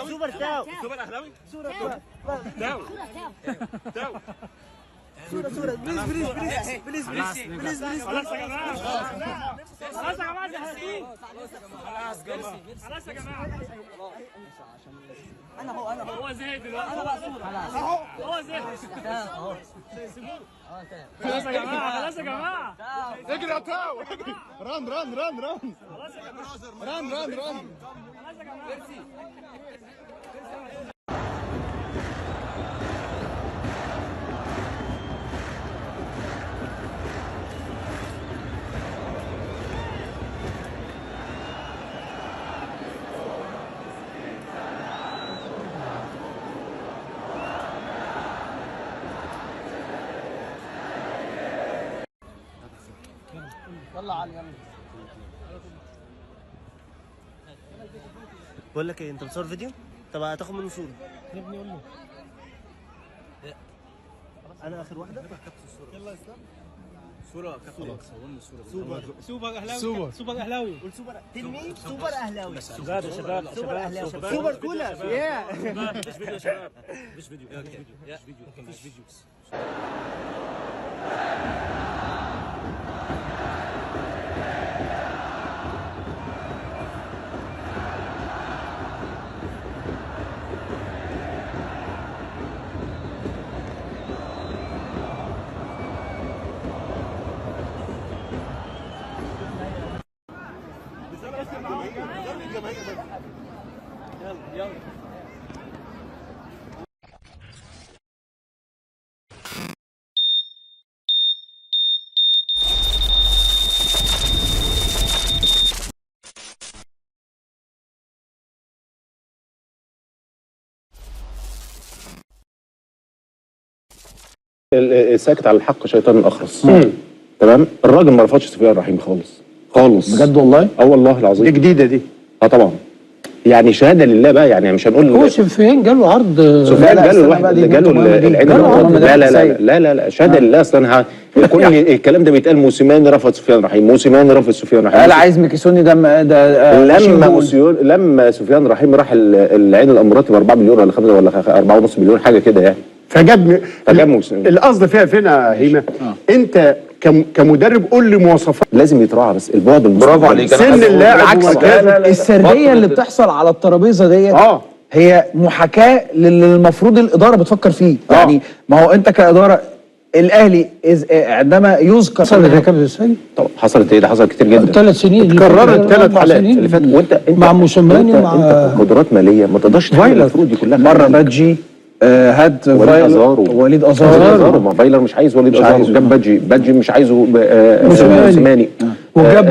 سوبر تاو اهلاوي تاو صورة بليز خلاص يا جماعة خلاص يا جماعة انا هو زهق دلوقتي هو زهق خلاص يا جماعة خلاص يا جماعة اجري يا تاو ران خلاص يا جماعة ران خلاص يا جماعة يلا علي يلا. بقول لك ايه، انت بتصور فيديو؟ طب هتاخد منه صورة يا ابني قول له. انا اخر واحدة؟ يلا يا اسلام. صورة كفاية. صورة سوبر اهلاوي. سوبر اهلاوي. قول سوبر تلميذ سوبر اهلاوي. شباب سوبر اهلاوي. سوبر كولر. مفيش فيديو يا شباب. مفيش فيديو. مفيش فيديو. يلا الساكت على الحق شيطان الاخرس. تمام. الراجل ما رفضش سفيان رحيم خالص بجد والله؟ والله العظيم. دي جديده دي. طبعا. يعني شهاده لله بقى، يعني مش هنقول هو سفيان جاله عرض. سفيان جاله الواحد جاله العين الأمراض. لا شهاده لله. اصلا كل الكلام ده بيتقال. موسيماني رفض سفيان رحيم، قال عايز ميكيسوني ده لما سفيان رحيم راح العين الامراض ب 4 مليون ولا 5 ولا 4.5 مليون حاجه كده يعني. فجاب القصد فين يا هيما؟ انت كمدرب قول لي مواصفات. لازم يتراعى بس البعد برافو عليك. سن اللاعب عكس السرديه اللي بتحصل على الترابيزه ديت هي محاكاه للي المفروض الاداره بتفكر فيه. يعني ما هو انت كاداره الاهلي عندما يذكر حصلت يا كابتن السيد. طبعا حصلت ايه؟ ده حصل كتير جدا. 3 سنين اتكررت 3 حالات اللي فاتت. وانت مع موسيماني ومع قدرات ماليه ما تقدرش المفروض دي كلها. مره بادجي هات وليد ازارو. ما فايلر مش عايز وليد ازارو. جاب بادجي مش عايزه موسيماني. وجاب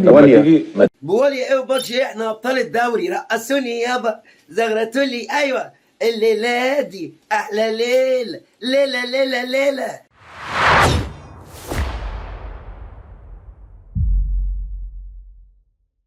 بواليا ايه وبادجي احنا ابطال الدوري. رقصوني يابا زغرتولي. ايوه الليله دي احلى ليله ليله.